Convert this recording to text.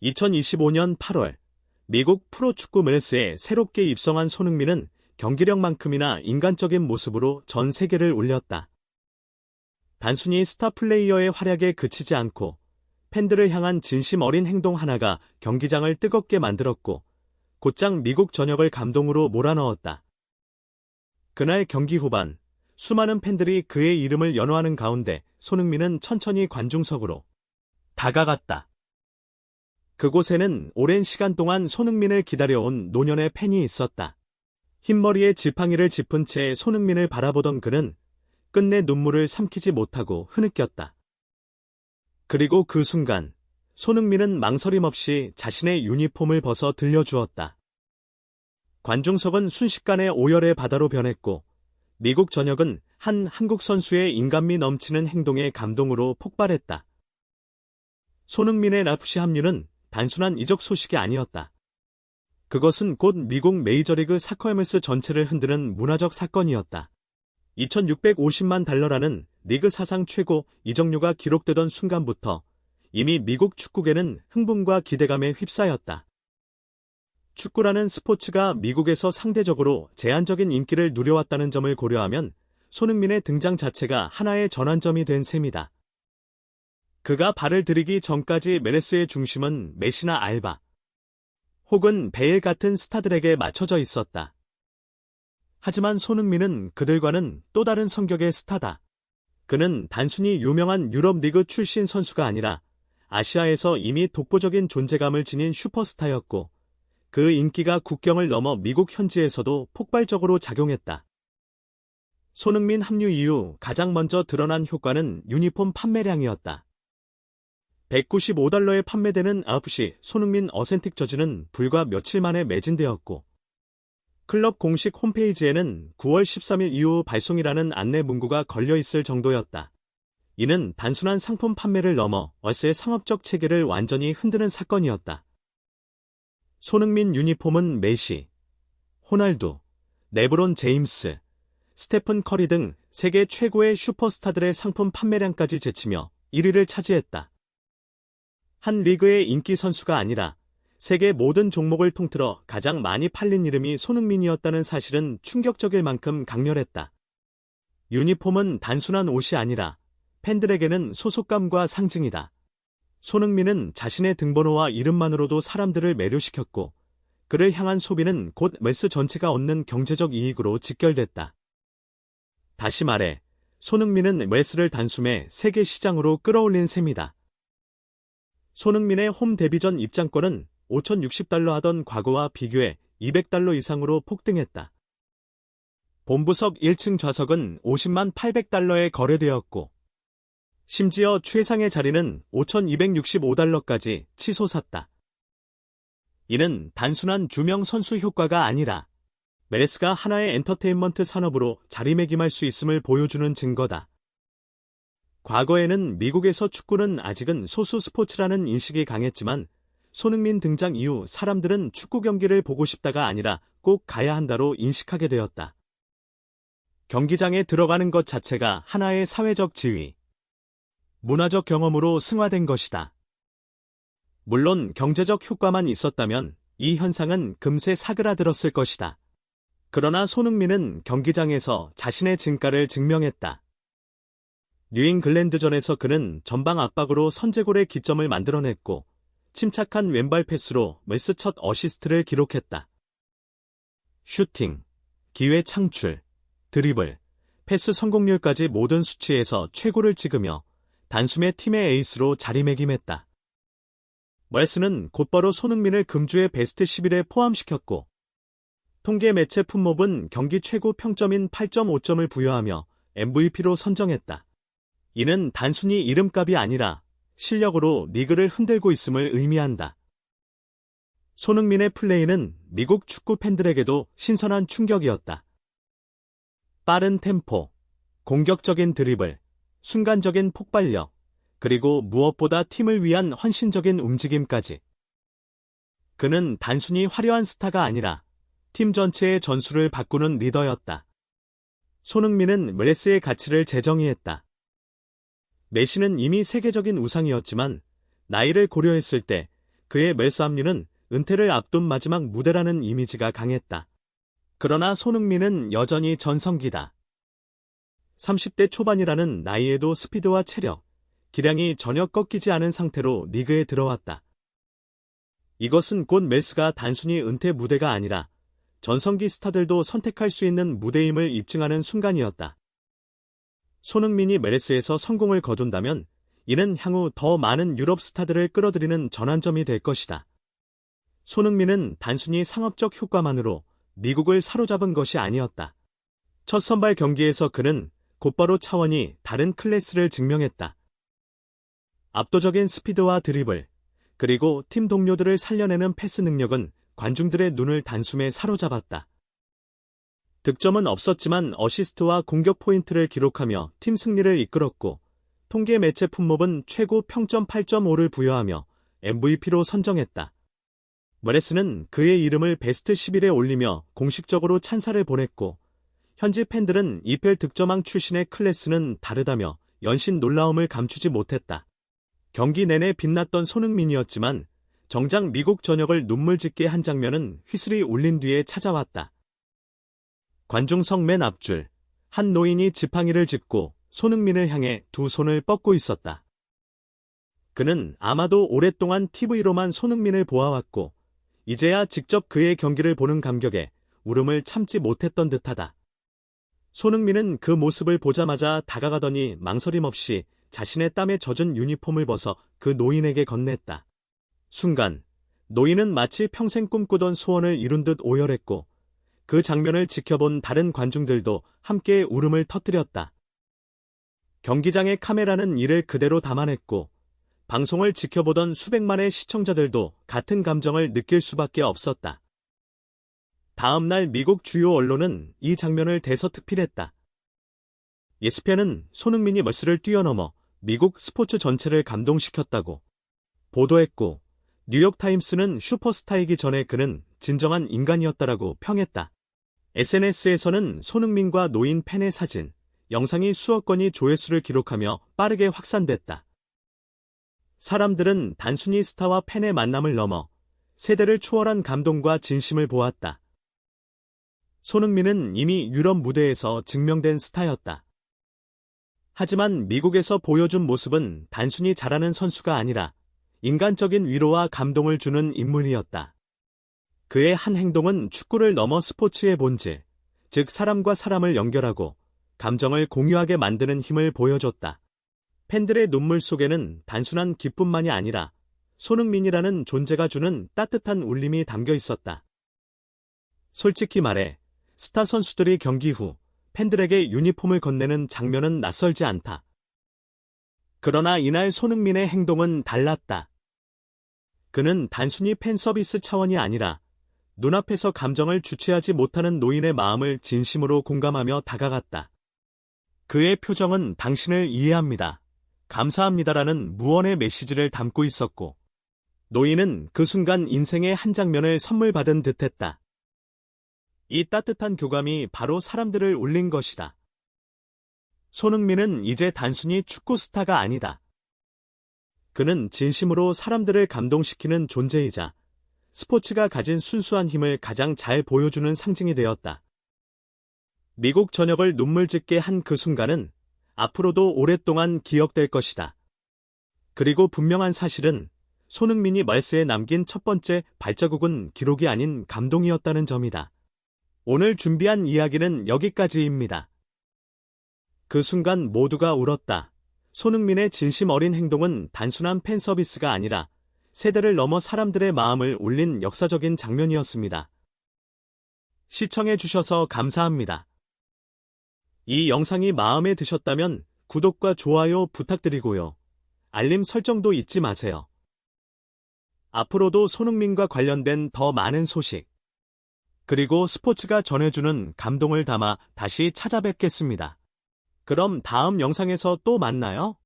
2025년 8월 미국 프로축구 멜스에 새롭게 입성한 손흥민은 경기력만큼이나 인간적인 모습으로 전 세계를 울렸다. 단순히 스타 플레이어의 활약에 그치지 않고 팬들을 향한 진심 어린 행동 하나가 경기장을 뜨겁게 만들었고 곧장 미국 전역을 감동으로 몰아넣었다. 그날 경기 후반 수많은 팬들이 그의 이름을 연호하는 가운데 손흥민은 천천히 관중석으로 다가갔다. 그곳에는 오랜 시간 동안 손흥민을 기다려온 노년의 팬이 있었다. 흰머리에 지팡이를 짚은 채 손흥민을 바라보던 그는 끝내 눈물을 삼키지 못하고 흐느꼈다. 그리고 그 순간 손흥민은 망설임 없이 자신의 유니폼을 벗어 들려주었다. 관중석은 순식간에 오열의 바다로 변했고 미국 전역은 한 한국 선수의 인간미 넘치는 행동에 감동으로 폭발했다. 손흥민의 라프시 합류는 단순한 이적 소식이 아니었다. 그것은 곧 미국 메이저리그 사커엠스 전체를 흔드는 문화적 사건이었다. 2650만 달러라는 리그 사상 최고 이적료가 기록되던 순간부터 이미 미국 축구계는 흥분과 기대감에 휩싸였다. 축구라는 스포츠가 미국에서 상대적으로 제한적인 인기를 누려왔다는 점을 고려하면 손흥민의 등장 자체가 하나의 전환점이 된 셈이다. 그가 발을 들이기 전까지 멜스의 중심은 메시나 알바, 혹은 베일 같은 스타들에게 맞춰져 있었다. 하지만 손흥민은 그들과는 또 다른 성격의 스타다. 그는 단순히 유명한 유럽 리그 출신 선수가 아니라 아시아에서 이미 독보적인 존재감을 지닌 슈퍼스타였고 그 인기가 국경을 넘어 미국 현지에서도 폭발적으로 작용했다. 손흥민 합류 이후 가장 먼저 드러난 효과는 유니폼 판매량이었다. 195달러에 판매되는 아프시 손흥민 어센틱 저지는 불과 며칠 만에 매진되었고 클럽 공식 홈페이지에는 9월 13일 이후 발송이라는 안내 문구가 걸려있을 정도였다. 이는 단순한 상품 판매를 넘어 얼스의 상업적 체계를 완전히 흔드는 사건이었다. 손흥민 유니폼은 메시, 호날두, 레브론 제임스, 스테픈 커리 등 세계 최고의 슈퍼스타들의 상품 판매량까지 제치며 1위를 차지했다. 한 리그의 인기 선수가 아니라 세계 모든 종목을 통틀어 가장 많이 팔린 이름이 손흥민이었다는 사실은 충격적일 만큼 강렬했다. 유니폼은 단순한 옷이 아니라 팬들에게는 소속감과 상징이다. 손흥민은 자신의 등번호와 이름만으로도 사람들을 매료시켰고 그를 향한 소비는 곧 멜스 전체가 얻는 경제적 이익으로 직결됐다. 다시 말해 손흥민은 멜스를 단숨에 세계 시장으로 끌어올린 셈이다. 손흥민의 홈 데뷔전 입장권은 5,060달러 하던 과거와 비교해 200달러 이상으로 폭등했다. 본부석 1층 좌석은 50만 800달러에 거래되었고 심지어 최상의 자리는 5,265달러까지 치솟았다. 이는 단순한 주명 선수 효과가 아니라 멜스가 하나의 엔터테인먼트 산업으로 자리매김할 수 있음을 보여주는 증거다. 과거에는 미국에서 축구는 아직은 소수 스포츠라는 인식이 강했지만 손흥민 등장 이후 사람들은 축구 경기를 보고 싶다가 아니라 꼭 가야 한다로 인식하게 되었다. 경기장에 들어가는 것 자체가 하나의 사회적 지위, 문화적 경험으로 승화된 것이다. 물론 경제적 효과만 있었다면 이 현상은 금세 사그라들었을 것이다. 그러나 손흥민은 경기장에서 자신의 진가를 증명했다. 뉴잉글랜드전에서 그는 전방 압박으로 선제골의 기점을 만들어냈고 침착한 왼발 패스로 멜스 첫 어시스트를 기록했다. 슈팅, 기회 창출, 드리블, 패스 성공률까지 모든 수치에서 최고를 찍으며 단숨에 팀의 에이스로 자리매김했다. 멜스는 곧바로 손흥민을 금주의 베스트 11에 포함시켰고 통계 매체 풋몹은 경기 최고 평점인 8.5점을 부여하며 MVP로 선정했다. 이는 단순히 이름값이 아니라 실력으로 리그를 흔들고 있음을 의미한다. 손흥민의 플레이는 미국 축구 팬들에게도 신선한 충격이었다. 빠른 템포, 공격적인 드리블, 순간적인 폭발력, 그리고 무엇보다 팀을 위한 헌신적인 움직임까지. 그는 단순히 화려한 스타가 아니라 팀 전체의 전술을 바꾸는 리더였다. 손흥민은 멜스의 가치를 재정의했다. 메시는 이미 세계적인 우상이었지만 나이를 고려했을 때 그의 멜스 합류는 은퇴를 앞둔 마지막 무대라는 이미지가 강했다. 그러나 손흥민은 여전히 전성기다. 30대 초반이라는 나이에도 스피드와 체력, 기량이 전혀 꺾이지 않은 상태로 리그에 들어왔다. 이것은 곧 멜스가 단순히 은퇴 무대가 아니라 전성기 스타들도 선택할 수 있는 무대임을 입증하는 순간이었다. 손흥민이 멜스에서 성공을 거둔다면 이는 향후 더 많은 유럽 스타들을 끌어들이는 전환점이 될 것이다. 손흥민은 단순히 상업적 효과만으로 미국을 사로잡은 것이 아니었다. 첫 선발 경기에서 그는 곧바로 차원이 다른 클래스를 증명했다. 압도적인 스피드와 드리블, 그리고 팀 동료들을 살려내는 패스 능력은 관중들의 눈을 단숨에 사로잡았다. 득점은 없었지만 어시스트와 공격 포인트를 기록하며 팀 승리를 이끌었고, 통계 매체 품목은 최고 평점 8.5를 부여하며 MVP로 선정했다. 머레스는 그의 이름을 베스트 11에 올리며 공식적으로 찬사를 보냈고, 현지 팬들은 EPL 득점왕 출신의 클래스는 다르다며 연신 놀라움을 감추지 못했다. 경기 내내 빛났던 손흥민이었지만 정작 미국 전역을 눈물짓게 한 장면은 휘슬이 울린 뒤에 찾아왔다. 관중석 맨 앞줄, 한 노인이 지팡이를 짚고 손흥민을 향해 두 손을 뻗고 있었다. 그는 아마도 오랫동안 TV로만 손흥민을 보아왔고 이제야 직접 그의 경기를 보는 감격에 울음을 참지 못했던 듯하다. 손흥민은 그 모습을 보자마자 다가가더니 망설임 없이 자신의 땀에 젖은 유니폼을 벗어 그 노인에게 건넸다. 순간 노인은 마치 평생 꿈꾸던 소원을 이룬 듯 오열했고 그 장면을 지켜본 다른 관중들도 함께 울음을 터뜨렸다. 경기장의 카메라는 이를 그대로 담아냈고 방송을 지켜보던 수백만의 시청자들도 같은 감정을 느낄 수밖에 없었다. 다음 날 미국 주요 언론은 이 장면을 대서특필했다. ESPN은 손흥민이 멜스를 뛰어넘어 미국 스포츠 전체를 감동시켰다고 보도했고 뉴욕타임스는 슈퍼스타이기 전에 그는 진정한 인간이었다라고 평했다. SNS에서는 손흥민과 노인 팬의 사진, 영상이 수억 건이 조회수를 기록하며 빠르게 확산됐다. 사람들은 단순히 스타와 팬의 만남을 넘어 세대를 초월한 감동과 진심을 보았다. 손흥민은 이미 유럽 무대에서 증명된 스타였다. 하지만 미국에서 보여준 모습은 단순히 잘하는 선수가 아니라 인간적인 위로와 감동을 주는 인물이었다. 그의 한 행동은 축구를 넘어 스포츠의 본질, 즉 사람과 사람을 연결하고 감정을 공유하게 만드는 힘을 보여줬다. 팬들의 눈물 속에는 단순한 기쁨만이 아니라 손흥민이라는 존재가 주는 따뜻한 울림이 담겨 있었다. 솔직히 말해 스타 선수들이 경기 후 팬들에게 유니폼을 건네는 장면은 낯설지 않다. 그러나 이날 손흥민의 행동은 달랐다. 그는 단순히 팬 서비스 차원이 아니라 눈앞에서 감정을 주체하지 못하는 노인의 마음을 진심으로 공감하며 다가갔다. 그의 표정은 당신을 이해합니다. 감사합니다라는 무언의 메시지를 담고 있었고, 노인은 그 순간 인생의 한 장면을 선물 받은 듯했다. 이 따뜻한 교감이 바로 사람들을 울린 것이다. 손흥민은 이제 단순히 축구 스타가 아니다. 그는 진심으로 사람들을 감동시키는 존재이자 스포츠가 가진 순수한 힘을 가장 잘 보여주는 상징이 되었다. 미국 전역을 눈물짓게 한 그 순간은 앞으로도 오랫동안 기억될 것이다. 그리고 분명한 사실은 손흥민이 멜스에 남긴 첫 번째 발자국은 기록이 아닌 감동이었다는 점이다. 오늘 준비한 이야기는 여기까지입니다. 그 순간 모두가 울었다. 손흥민의 진심 어린 행동은 단순한 팬 서비스가 아니라 세대를 넘어 사람들의 마음을 울린 역사적인 장면이었습니다. 시청해주셔서 감사합니다. 이 영상이 마음에 드셨다면 구독과 좋아요 부탁드리고요. 알림 설정도 잊지 마세요. 앞으로도 손흥민과 관련된 더 많은 소식, 그리고 스포츠가 전해주는 감동을 담아 다시 찾아뵙겠습니다. 그럼 다음 영상에서 또 만나요.